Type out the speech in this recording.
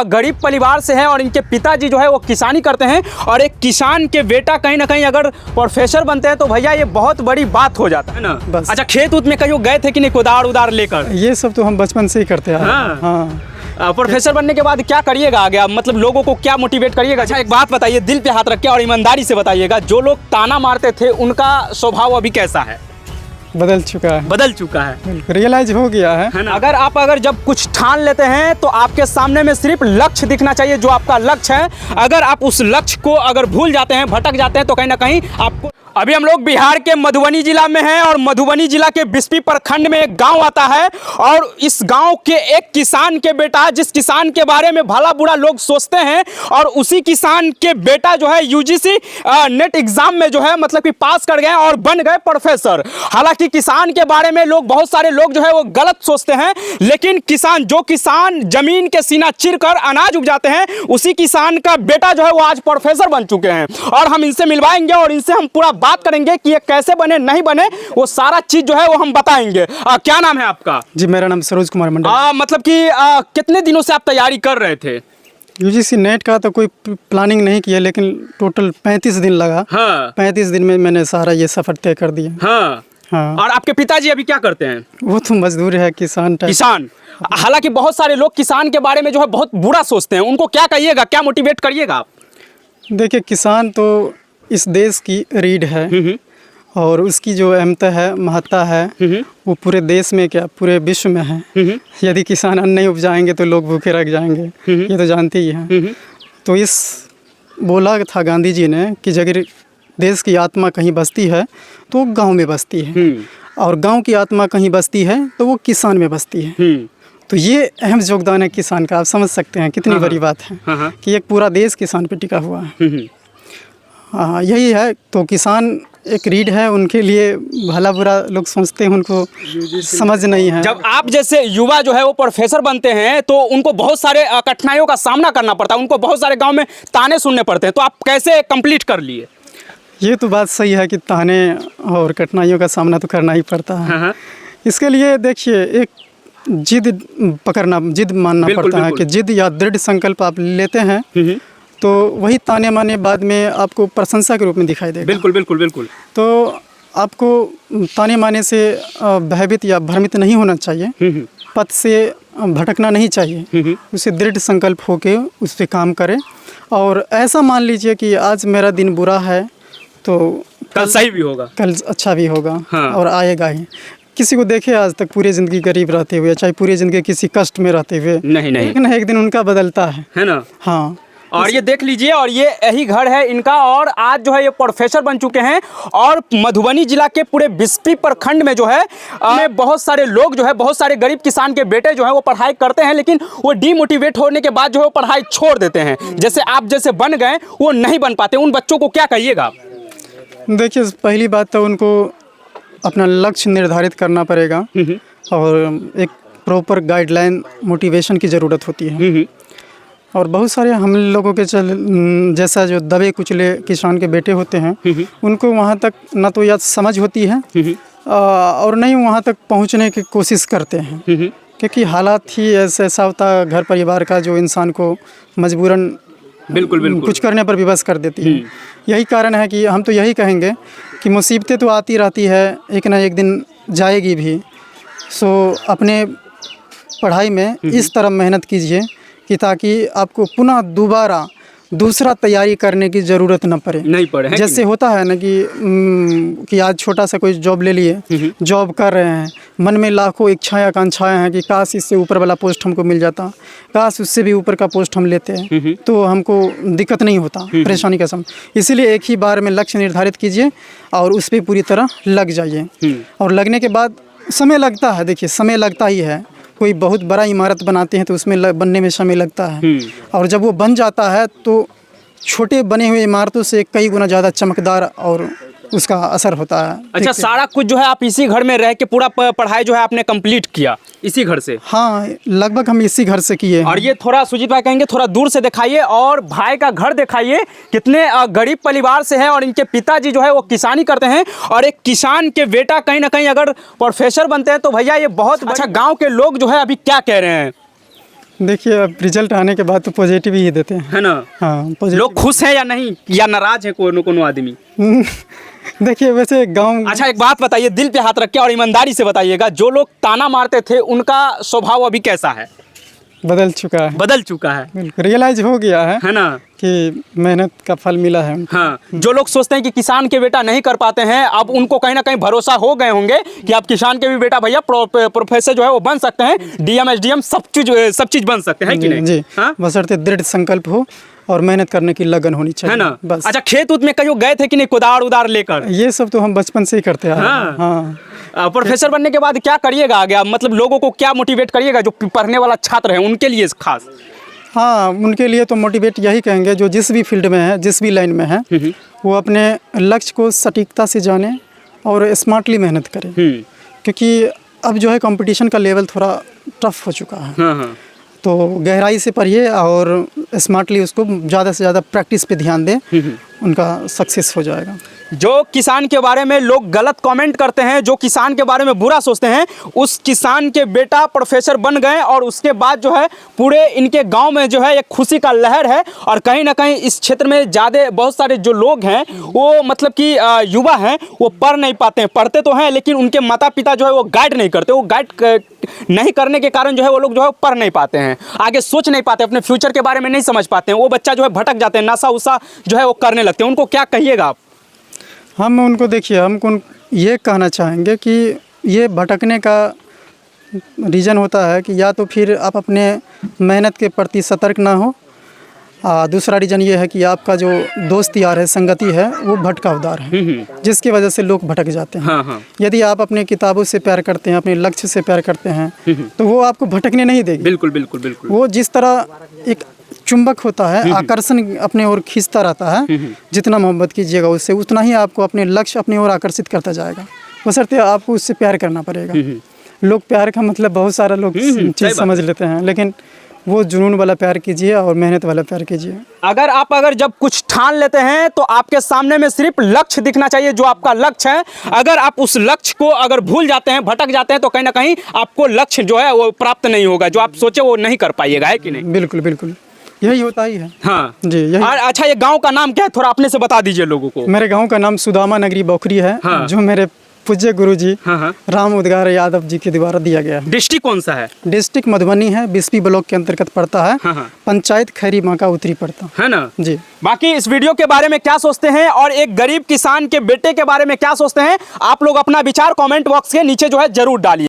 गरीब परिवार से हैं और इनके पिताजी जो है वो किसानी करते हैं और एक किसान के बेटा कहीं ना कहीं अगर प्रोफेसर बनते हैं तो भैया ये बहुत बड़ी बात हो जाता है ना। बस। अच्छा, खेत उत में कहीं गए थे कि नहीं कुदार उदार लेकर? ये सब तो हम बचपन से ही करते हैं। हाँ। प्रोफेसर बनने के बाद क्या करिएगा आगे आप, मतलब लोगों को क्या मोटिवेट करिएगा? अच्छा, एक बात बताइए, दिल पे हाथ रख के और ईमानदारी से बताइएगा, जो लोग ताना मारते थे उनका स्वभाव अभी कैसा है? बदल चुका है। बदल चुका है, बिल्कुल रियलाइज हो गया है ना? अगर जब कुछ ठान लेते हैं तो आपके सामने में सिर्फ लक्ष्य दिखना चाहिए, जो आपका लक्ष्य है। अगर आप उस लक्ष्य को अगर भूल जाते हैं, भटक जाते हैं, तो कहीं ना कहीं आपको। अभी हम लोग बिहार के मधुबनी जिला में हैं और मधुबनी जिला के बिस्फी प्रखंड में एक गांव आता है और इस गांव के एक किसान के बेटा, जिस किसान के बारे में भला बुरा लोग सोचते हैं, और उसी किसान के बेटा जो है यूजीसी नेट एग्जाम में जो है मतलब कि पास कर गए और बन गए प्रोफेसर। हालांकि किसान के बारे में बहुत सारे लोग जो है वो गलत सोचते हैं, लेकिन जो किसान जमीन के सीना चीर कर अनाज उपजाते हैं, उसी किसान का बेटा जो है वो आज प्रोफेसर बन चुके हैं। और हम इनसे मिलवाएंगे और इनसे हम पूरा बात करेंगे कि ये कैसे बने, नहीं बने, वो सारा चीज जो है वो हम बताएंगे। क्या नाम है आपका? जी, मेरा नाम सरोज कुमार मंडल। मतलब कि कितने दिनों से आप तैयारी कर रहे थे? यूजीसी नेट का तो कोई प्लानिंग नहीं किया, लेकिन टोटल 35 दिन लगा। हाँ। 35 दिन में मैंने सारा ये सफर तय कर दिया। हाँ। हाँ। और आपके पिताजी अभी क्या करते हैं? वो तो मजदूर है, किसान। हालांकि बहुत सारे लोग किसान के बारे में जो है बहुत बुरा सोचते हैं, उनको क्या कहिएगा, क्या मोटिवेट करिएगा आप? देखिए, किसान तो इस देश की रीढ़ है और उसकी जो अहमियत है, महत्ता है, वो पूरे देश में क्या पूरे विश्व में है। यदि किसान अन्न नहीं उपजाएंगे तो लोग भूखे रह जाएंगे, ये तो जानते ही हैं। तो इस बोला था गांधी जी ने कि अगर देश की आत्मा कहीं बसती है तो गांव में बसती है, और गांव की आत्मा कहीं बसती है तो वो किसान में बसती है। तो ये अहम योगदान है किसान का। आप समझ सकते हैं कितनी बड़ी बात है कि एक पूरा देश किसान पे टिका हुआ है। हाँ, यही है। तो किसान एक रीढ़ है, उनके लिए भला बुरा लोग सोचते हैं, उनको समझ नहीं है। जब आप जैसे युवा जो है वो प्रोफेसर बनते हैं तो उनको बहुत सारे कठिनाइयों का सामना करना पड़ता है, उनको बहुत सारे गांव में ताने सुनने पड़ते हैं, तो आप कैसे कंप्लीट कर लिए? ये तो बात सही है कि ताने और कठिनाइयों का सामना तो करना ही पड़ता है। इसके लिए देखिए, एक जिद मानना पड़ता है कि जिद या दृढ़ संकल्प आप लेते हैं तो वही ताने माने बाद में आपको प्रशंसा के रूप में दिखाई देगा। बिल्कुल बिल्कुल बिल्कुल। तो आपको ताने माने से भयभीत या भ्रमित नहीं होना चाहिए, पथ से भटकना नहीं चाहिए। उसे दृढ़ संकल्प होके उस पर काम करें और ऐसा मान लीजिए कि आज मेरा दिन बुरा है तो कल सही भी होगा, कल अच्छा भी होगा। हाँ। और आएगा ही। किसी को देखे आज तक पूरी ज़िंदगी गरीब रहते हुए, चाहे पूरी ज़िंदगी किसी कष्ट में रहते हुए, नहीं लेकिन एक दिन उनका बदलता है ना? हाँ। और ये देख लीजिए, और ये यही घर है इनका, और आज जो है ये प्रोफेसर बन चुके हैं। और मधुबनी जिला के पूरे बिस्फी प्रखंड में जो है बहुत सारे लोग जो है, बहुत सारे गरीब किसान के बेटे जो है वो पढ़ाई करते हैं, लेकिन वो डीमोटिवेट होने के बाद जो है वो पढ़ाई छोड़ देते हैं। जैसे आप जैसे बन गए वो नहीं बन पाते, उन बच्चों को क्या कहिएगा? देखिए, पहली बात तो उनको अपना लक्ष्य निर्धारित करना पड़ेगा और एक प्रॉपर गाइडलाइन मोटिवेशन की ज़रूरत होती है। और बहुत सारे हम लोगों के जैसा जो दबे कुचले किसान के बेटे होते हैं, उनको वहाँ तक ना तो या समझ होती है और नहीं वहाँ तक पहुँचने की कोशिश करते हैं, क्योंकि हालात ही ऐसा होता है घर परिवार का जो इंसान को मजबूरन बिल्कुल कुछ करने पर विवश कर देती है। यही कारण है कि हम तो यही कहेंगे कि मुसीबतें तो आती रहती है, एक ना एक दिन जाएगी भी। सो अपने पढ़ाई में इस तरह मेहनत कीजिए कि ताकि आपको पुनः दोबारा दूसरा तैयारी करने की ज़रूरत न पड़े। नहीं पड़े। जैसे होता है ना कि आज छोटा सा कोई जॉब ले लिए, जॉब कर रहे हैं, मन में लाखों इच्छाएं आकांक्षाएं हैं कि काश इससे ऊपर वाला पोस्ट हमको मिल जाता, काश उससे भी ऊपर का पोस्ट हम लेते हैं तो हमको दिक्कत नहीं होता, परेशानी का समय। इसीलिए एक ही बार में लक्ष्य निर्धारित कीजिए और उस पर पूरी तरह लग जाइए। और लगने के बाद समय लगता है, देखिए समय लगता ही है। कोई बहुत बड़ा इमारत बनाते हैं तो उसमें बनने में समय लगता है, और जब वो बन जाता है तो छोटे बने हुए इमारतों से कई गुना ज़्यादा चमकदार और उसका असर होता है। अच्छा, सारा कुछ जो है आप इसी घर में रह के पूरा पढ़ाई जो है आपने कंप्लीट किया इसी घर से? हाँ, लगभग हम इसी घर से किए। और ये थोड़ा सुजीत भाई कहेंगे थोड़ा दूर से दिखाइए और भाई का घर दिखाइए, कितने गरीब परिवार से है और इनके पिताजी जो है वो किसानी करते हैं, और एक किसान के बेटा कहीं ना कहीं अगर प्रोफेसर बनते हैं तो भैया ये बहुत अच्छा। गाँव के लोग जो है अभी क्या कह रहे हैं? देखिए, अब रिजल्ट आने के बाद तो पॉजिटिव ही देते हैं। है ना? हाँ, पॉजिटिव। लोग खुश हैं या नहीं, या नाराज है कोनो आदमी? देखिए, वैसे गांव। अच्छा, एक बात बताइए, दिल पे हाथ रख के और ईमानदारी से बताइएगा, जो लोग ताना मारते थे उनका स्वभाव अभी कैसा है? बदल चुका है। बदल चुका है। बिल्कुल रियलाइज हो गया है ना कि मेहनत का फल मिला है उनको। हाँ, जो लोग सोचते हैं कि किसान के बेटा नहीं कर पाते हैं, अब उनको कहीं ना कहीं भरोसा हो गए होंगे कि अब किसान के भी बेटा भैया प्रोफेसर जो है वो बन सकते हैं, डीएम एसडीएम सब चीज बन सकते हैं कि नहीं? जी, हाँ? बशर्ते दृढ़ संकल्प हो और मेहनत करने की लगन होनी चाहिए, है ना? बस। अच्छा, खेत उत में कहीं गए थे कि नहीं, कुदार उदार लेकर? ये सब तो हम बचपन से ही करते आए हैं। हाँ। हाँ। प्रोफेसर बनने के बाद क्या करिएगा आगे? मतलब लोगों को क्या मोटिवेट करिएगा, जो पढ़ने वाला छात्र है उनके लिए खास? हाँ, उनके लिए तो मोटिवेट यही कहेंगे, जो जिस भी फील्ड में है, जिस भी लाइन में है, वो अपने लक्ष्य को सटीकता से जाने और स्मार्टली मेहनत करें। क्योंकि अब जो है कंपटीशन का लेवल थोड़ा टफ हो चुका है। हाँ। तो गहराई से पढ़िए और स्मार्टली उसको ज़्यादा से ज़्यादा प्रैक्टिस पे ध्यान दें, उनका सक्सेस हो जाएगा। जो किसान के बारे में लोग गलत कमेंट करते हैं, जो किसान के बारे में बुरा सोचते हैं, उस किसान के बेटा प्रोफेसर बन गए और उसके बाद जो है पूरे इनके गांव में जो है एक खुशी का लहर है। और कहीं ना कहीं इस क्षेत्र में ज़्यादा बहुत सारे जो लोग हैं वो मतलब कि युवा हैं, वो पढ़ नहीं पाते हैं, पढ़ते तो हैं लेकिन उनके माता पिता जो है वो गाइड नहीं करते। वो गाइड नहीं करने के कारण जो है वो लोग जो है पढ़ नहीं पाते हैं, आगे सोच नहीं पाते, अपने फ्यूचर के बारे में नहीं समझ पाते हैं। वो बच्चा जो है भटक जाते हैं, नशा उशा जो है वो करने लगते हैं। उनको क्या कहिएगा आप? हम उनको देखिए, हमको ये कहना चाहेंगे कि ये भटकने का रीज़न होता है कि या तो फिर आप अपने मेहनत के प्रति सतर्क ना हो, दूसरा रीज़न ये है कि आपका जो दोस्त यार है, संगति है, वो भटकावदार है, जिसकी वजह से लोग भटक जाते हैं। हाँ। यदि आप अपने किताबों से प्यार करते हैं, अपने लक्ष्य से प्यार करते हैं, तो वो आपको भटकने नहीं देगी। बिल्कुल बिल्कुल बिल्कुल। वो जिस तरह एक चुंबक होता है, आकर्षण अपने ओर खींचता रहता है, जितना मोहब्बत कीजिएगा उससे, उतना ही आपको अपने लक्ष्य अपनी ओर आकर्षित करता जाएगा। बशर्ते आपको उससे प्यार करना पड़ेगा। लोग प्यार का मतलब बहुत सारा लोग चीज़ समझ लेते हैं, लेकिन वो जुनून वाला प्यार कीजिए और मेहनत वाला प्यार कीजिए। अगर जब कुछ ठान लेते हैं तो आपके सामने में सिर्फ लक्ष्य दिखना चाहिए, जो आपका लक्ष्य है। अगर आप उस लक्ष्य को अगर भूल जाते हैं, भटक जाते हैं, तो कहीं ना कहीं आपको लक्ष्य जो है वो प्राप्त नहीं होगा, जो आप सोचे वो नहीं कर पाइएगा, है कि नहीं? बिल्कुल बिल्कुल, यही होता ही है। हाँ जी, यही। अच्छा, ये गांव का नाम क्या है, थोड़ा अपने से बता दीजिए लोगों को। मेरे गांव का नाम सुदामा नगरी बौखरी है। हाँ। जो मेरे पूज्य गुरुजी हाँ। राम उद्गार यादव जी के द्वारा दिया गया है। डिस्ट्रिक्ट कौन सा है? डिस्ट्रिक्ट मधुबनी है, बिस्पी ब्लॉक के अंतर्गत पड़ता है। हाँ। पंचायत खैरी माँ का उत्तरी पड़ता है ना? जी। बाकी इस वीडियो के बारे में क्या सोचते हैं और एक गरीब किसान के बेटे के बारे में क्या सोचते हैं, आप लोग अपना विचार कमेंट बॉक्स के नीचे जो है जरूर डालिए।